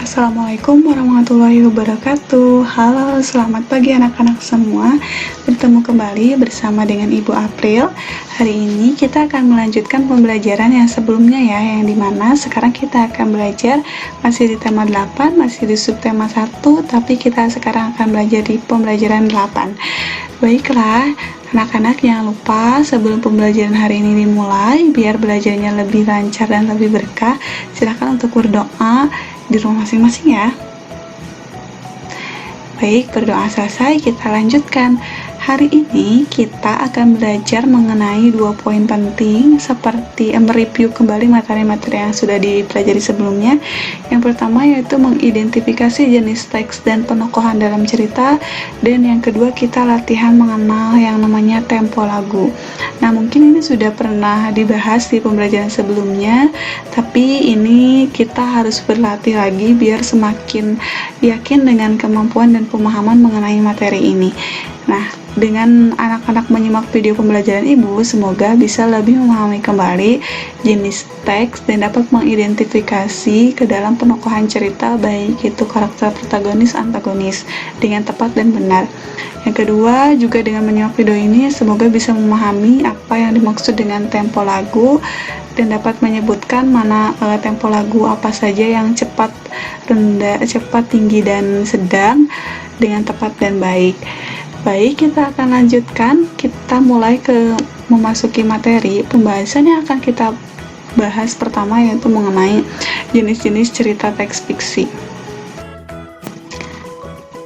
Assalamualaikum warahmatullahi wabarakatuh. Halo, selamat pagi anak-anak semua. Bertemu kembali bersama dengan Ibu April. Hari ini kita akan melanjutkan pembelajaran yang sebelumnya ya, yang dimana sekarang kita akan belajar masih di tema 8, masih di subtema 1, tapi kita sekarang akan belajar di pembelajaran 8. Baiklah, anak-anak jangan lupa sebelum pembelajaran hari ini dimulai, biar belajarnya lebih lancar dan lebih berkah, silakan untuk berdoa di rumah masing-masing ya. Baik, berdoa selesai, kita lanjutkan. Hari ini kita akan belajar mengenai 2 poin penting seperti mereview kembali materi-materi yang sudah dipelajari sebelumnya. Yang pertama yaitu mengidentifikasi jenis teks dan penokohan dalam cerita, dan yang kedua kita latihan mengenal yang namanya tempo lagu. Nah, mungkin ini sudah pernah dibahas di pembelajaran sebelumnya, tapi ini kita harus berlatih lagi biar semakin yakin dengan kemampuan dan pemahaman mengenai materi ini. Nah, dengan anak-anak menyimak video pembelajaran Ibu, semoga bisa lebih memahami kembali jenis teks dan dapat mengidentifikasi ke dalam penokohan cerita, baik itu karakter protagonis, antagonis, dengan tepat dan benar. Yang kedua, juga dengan menyimak video ini, semoga bisa memahami apa yang dimaksud dengan tempo lagu dan dapat menyebutkan mana tempo lagu apa saja yang cepat, rendah, cepat, tinggi, dan sedang dengan tepat dan baik. Baik, kita akan lanjutkan. Kita mulai ke memasuki materi. Pembahasan yang akan kita bahas pertama yaitu mengenai jenis-jenis cerita teks fiksi.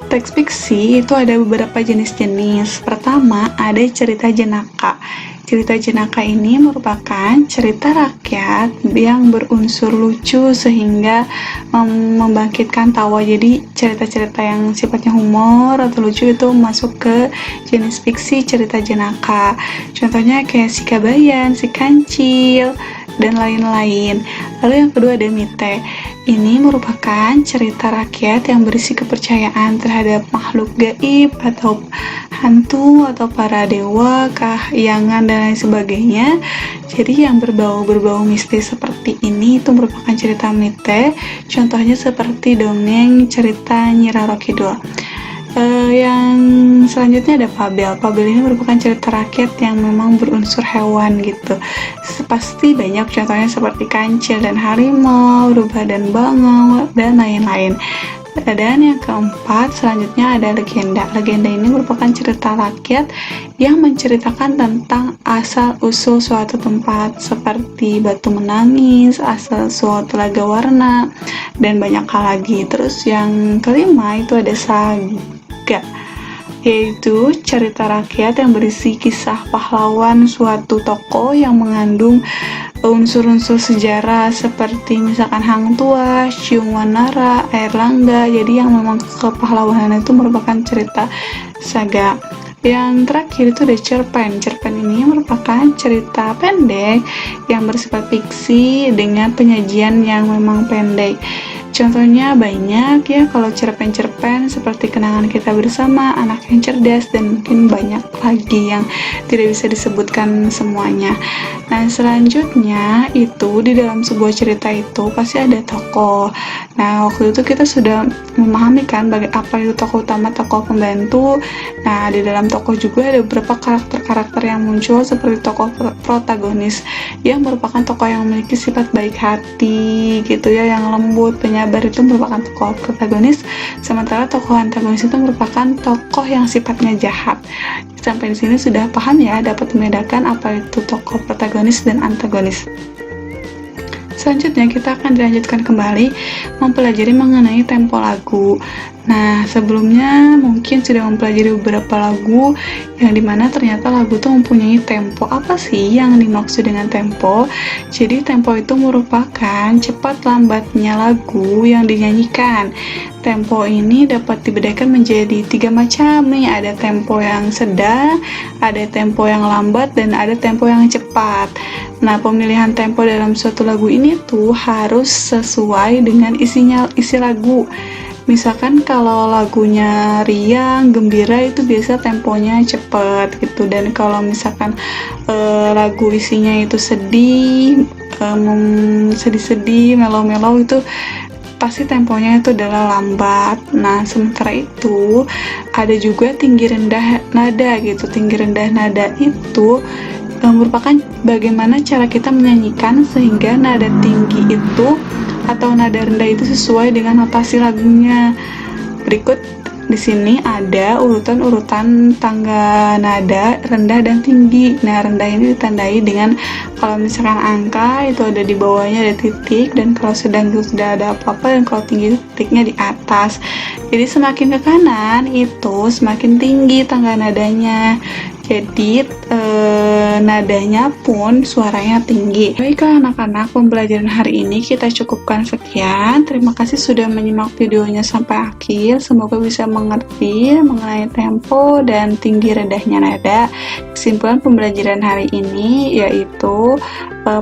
Teks fiksi itu ada beberapa jenis-jenis. Pertama, ada cerita jenaka. Cerita jenaka ini merupakan cerita rakyat yang berunsur lucu sehingga membangkitkan tawa. Jadi cerita-cerita yang sifatnya humor atau lucu itu masuk ke jenis fiksi cerita jenaka. Contohnya kayak Si Kabayan, Si Kancil, dan lain-lain. Lalu yang kedua ada mite. Ini merupakan cerita rakyat yang berisi kepercayaan terhadap makhluk gaib atau hantu atau para dewa, kahyangan, dan lain sebagainya. Jadi yang berbau mistis seperti ini itu merupakan cerita mite. Contohnya seperti dongeng cerita Nyi Roro Kidul. Yang selanjutnya ada fabel. Fabel ini merupakan cerita rakyat yang memang berunsur hewan gitu. Pasti banyak contohnya seperti Kancil dan Harimau, Rubah dan Bangau, dan lain-lain. Dan yang keempat, selanjutnya ada legenda. Legenda ini merupakan cerita rakyat yang menceritakan tentang asal-usul suatu tempat seperti Batu Menangis, asal-usul Telaga Warna, dan banyak hal lagi. Terus yang kelima itu ada saga, yaitu cerita rakyat yang berisi kisah pahlawan suatu tokoh yang mengandung unsur-unsur sejarah seperti misalkan Hang Tuah, Ciung Wanara, Air Langga. Jadi yang memang kepahlawanan itu merupakan cerita saga. Yang terakhir itu ada cerpen. Cerpen ini merupakan cerita pendek yang bersifat fiksi dengan penyajian yang memang pendek. Contohnya banyak ya, kalau cerpen-cerpen seperti Kenangan Kita Bersama, Anak yang Cerdas, dan mungkin banyak lagi yang tidak bisa disebutkan semuanya. Nah, selanjutnya itu di dalam sebuah cerita itu pasti ada tokoh. Nah, waktu itu kita sudah memahami kan apa itu tokoh utama, tokoh pembantu. Nah, di dalam tokoh juga ada beberapa karakter-karakter yang muncul seperti tokoh protagonis yang merupakan tokoh yang memiliki sifat baik hati gitu ya, yang lembut, penyabar, itu merupakan tokoh protagonis. Sementara tokoh antagonis itu merupakan tokoh yang sifatnya jahat. Sampai di sini sudah paham ya, dapat membedakan apa itu tokoh protagonis dan antagonis. Selanjutnya kita akan dilanjutkan kembali mempelajari mengenai tempo lagu. Nah, sebelumnya mungkin sudah mempelajari beberapa lagu yang dimana ternyata lagu itu mempunyai tempo. Apa sih yang dimaksud dengan tempo? Jadi tempo itu merupakan cepat lambatnya lagu yang dinyanyikan. Tempo ini dapat dibedakan menjadi 3 macam nih. Ada tempo yang sedang, ada tempo yang lambat, dan ada tempo yang cepat. Nah, pemilihan tempo dalam suatu lagu ini tuh harus sesuai dengan isi lagu. Misalkan kalau lagunya riang, gembira, itu biasa temponya cepet gitu. Dan kalau misalkan lagu isinya itu sedih, sedih-sedih, melo-melo, itu pasti temponya itu adalah lambat. Nah, sementara itu ada juga tinggi rendah nada gitu. Tinggi rendah nada itu merupakan bagaimana cara kita menyanyikan sehingga nada tinggi itu atau nada rendah itu sesuai dengan notasi lagunya. Berikut di sini ada urutan-urutan tangga nada rendah dan tinggi. Nah, rendah ini ditandai dengan kalau misalkan angka itu ada di bawahnya ada titik, dan kalau sedang itu sudah ada apa-apa, dan kalau tinggi titiknya di atas. Jadi semakin ke kanan itu semakin tinggi tangga nadanya. Jadi nadanya pun suaranya tinggi. Baiklah anak-anak, pembelajaran hari ini kita cukupkan sekian. Terima kasih sudah menyimak videonya sampai akhir. Semoga bisa mengerti mengenai tempo dan tinggi rendahnya nada. Kesimpulan pembelajaran hari ini yaitu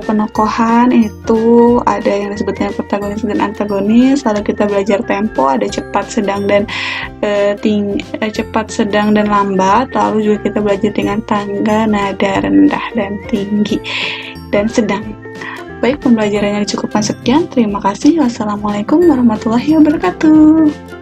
penokohan itu ada yang disebutnya protagonis dan antagonis. Lalu kita belajar tempo, ada cepat, sedang dan cepat, sedang dan lambat. Lalu juga kita belajar dengan tangga nada rendah dan tinggi dan sedang. Baik, pembelajarannya dicukupkan sekian. Terima kasih. Wassalamualaikum warahmatullahi wabarakatuh.